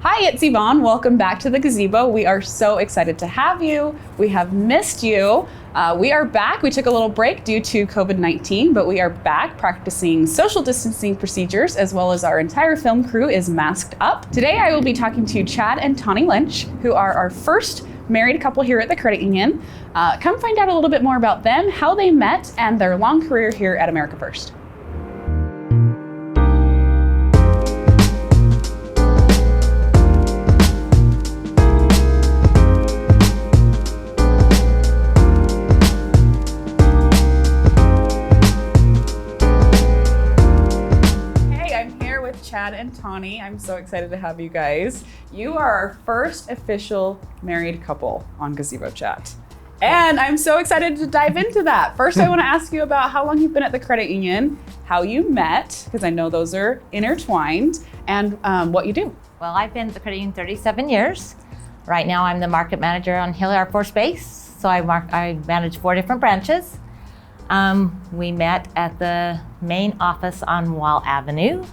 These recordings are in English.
Hi, it's Yvonne. Welcome back to the Gazebo. We are so excited to have you. We have missed you. We are back. We took a little break due to COVID-19, but we are back practicing social distancing procedures, as well as our entire film crew is masked up. Today, I will be talking to Chad and Tani Lynch, who are our first married couple here at the credit union. Come find out a little bit more about them, how they met, and their long career here at America First. Chad and Tani, I'm so excited to have you guys. You are our first official married couple on Gazebo Chat. And I'm so excited to dive into that. First, I want to ask you about how long you've been at the credit union, how you met, because I know those are intertwined, and what you do. Well, I've been at the credit union 37 years. Right now, I'm the market manager on Hill Air Force Base. So I manage 4 different branches. We met at the main office on Wall Avenue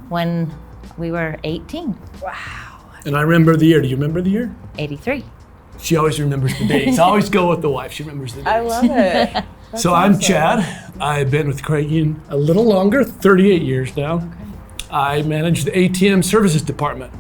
when we were 18. Wow. And I remember the year. Do you remember the year? 83. She always remembers the dates. I always go with the wife. She remembers the dates. I love it. So I'm Chad. I've been with the credit union a little longer, 38 years now. Okay. I manage the ATM services department.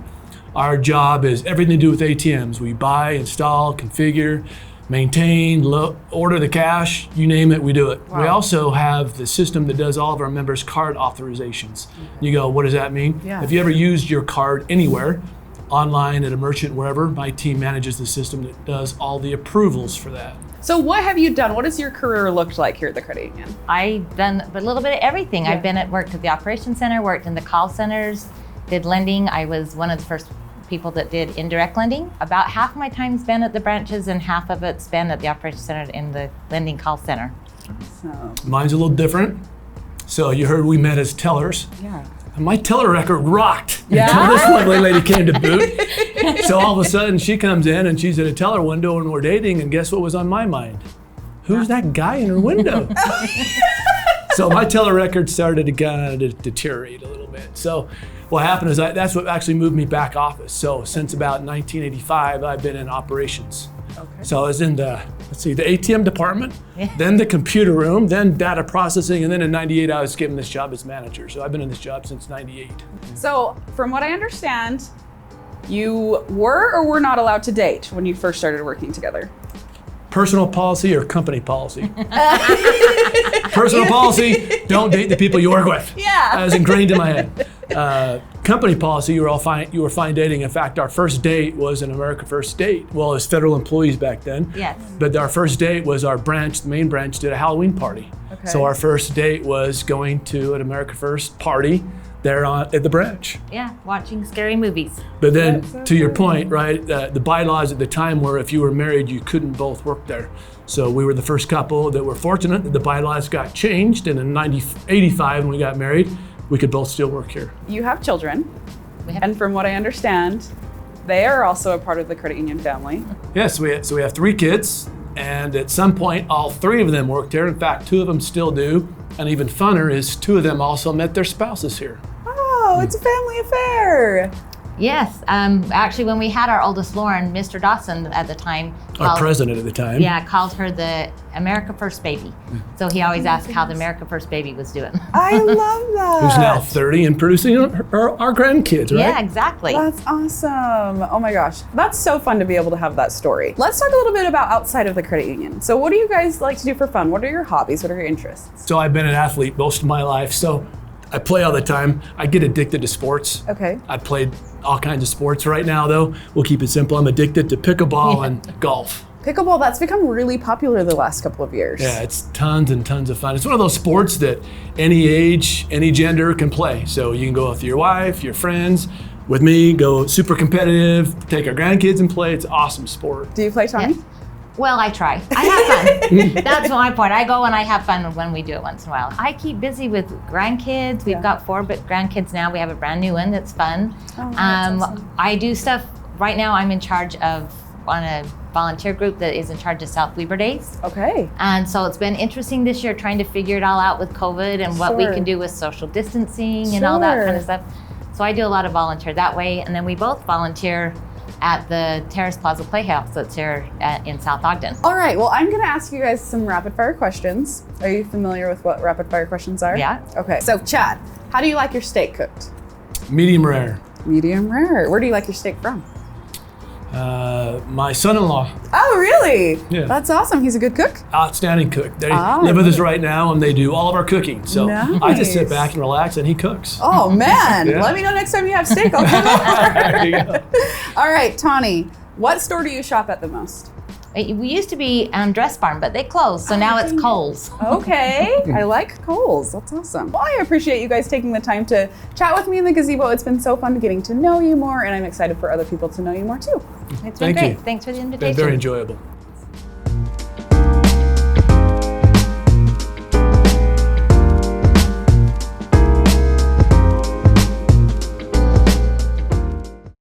Our job is everything to do with ATMs. We buy, install, configure, maintain, order the cash, you name it, we do it. Wow. We also have the system that does all of our members' card authorizations. You go, what does that mean? Yeah. If you ever used your card anywhere, online, at a merchant, wherever, my team manages the system that does all the approvals for that. So what have you done? What has your career looked like here at the credit union? I've done a little bit of everything. Yeah. I've worked at the operations center, worked in the call centers, did lending. I was one of the first people that did indirect lending. About half of my time's been at the branches and half of it's been at the operations center in the lending call center. So, Mine's a little different. So you heard we met as tellers. yeah. And my teller record rocked Yeah? until this lovely lady came to boot. So all of a sudden she comes in and she's at a teller window and we're dating, and guess what was on my mind? Who's that guy in her window? So my teller record started to kind of deteriorate a little bit. So what happened is that's what actually moved me back office. So since about 1985, I've been in operations. Okay. So I was in the ATM department, then the computer room, then data processing, and then in 98 I was given this job as manager. So I've been in this job since 98. So from what I understand, you were or were not allowed to date when you first started working together? Personal policy or company policy? Personal policy, don't date the people you work with. Yeah. That was ingrained in my head. Company policy, you were fine dating. In fact, our first date was an America First date. Well, as federal employees back then. Yes. But our first date was our branch, the main branch, did a Halloween party. Okay. So our first date was going to an America First party there at the branch. Yeah, watching scary movies. But then, That's so to your cool. point, right, the bylaws at the time were if you were married, you couldn't both work there. So we were the first couple that were fortunate that the bylaws got changed, and in 85 when we got married, we could both still work here. You have children, We have and from what I understand, they are also a part of the credit union family. Yes, so we have 3 kids, and at some point, all 3 of them worked here. In fact, 2 of them still do. And even funner is 2 of them also met their spouses here. Oh, it's a family affair. Yes, actually, when we had our oldest Lauren, Mr. Dawson at the time, Our president at the time. called her the America First baby. So he always asked how the America First baby was doing. I love that. Who's now 30 and producing our grandkids, right? Yeah, exactly. That's awesome. Oh my gosh. That's so fun to be able to have that story. Let's talk a little bit about outside of the credit union. So what do you guys like to do for fun? What are your hobbies? What are your interests? So I've been an athlete most of my life, so I play all the time. I get addicted to sports. Okay. I played all kinds of sports. Right now, though, we'll keep it simple. I'm addicted to pickleball and golf. Pickleball, that's become really popular the last couple of years. Yeah, it's tons and tons of fun. It's one of those sports that any age, any gender can play. So you can go with your wife, your friends, with me, go super competitive, take our grandkids and play. It's an awesome sport. Do you play, Tani? Yes. Well, I try. I have fun. That's my point. I go and I have fun when we do it once in a while. I keep busy with grandkids. We've got 4 grandkids now. We have a brand new one that's fun. Oh, that's awesome. I do stuff. Right now I'm in charge of, on a volunteer group that is in charge of South Weber Days. Okay. And so it's been interesting this year trying to figure it all out with COVID and what we Sure. can do with social distancing and all that kind of stuff. So I do a lot of volunteer that way, and then we both volunteer at the Terrace Plaza Playhouse that's here in South Ogden. All right, well, I'm gonna ask you guys some rapid fire questions. Are you familiar with what rapid fire questions are? Yeah. Okay, so Chad, how do you like your steak cooked? Medium rare. Medium rare. Where do you like your steak from? My son-in-law, Oh, really? Yeah. That's awesome. He's a good cook? outstanding cook. They Ah, live with us right now, and they do all of our cooking. So I just sit Nice. back and relax, and he cooks. Oh, man. Yeah. Let me know next time you have steak. I'll come over. There you go. All right, Tani, what store do you shop at the most? We used to be Dress Barn, but they closed, so now it's Kohl's. Okay, I like Kohl's. That's awesome. Well, I appreciate you guys taking the time to chat with me in the gazebo. It's been so fun getting to know you more, and I'm excited for other people to know you more too. It's been Thank great. you. Thanks for the Been invitation. very enjoyable.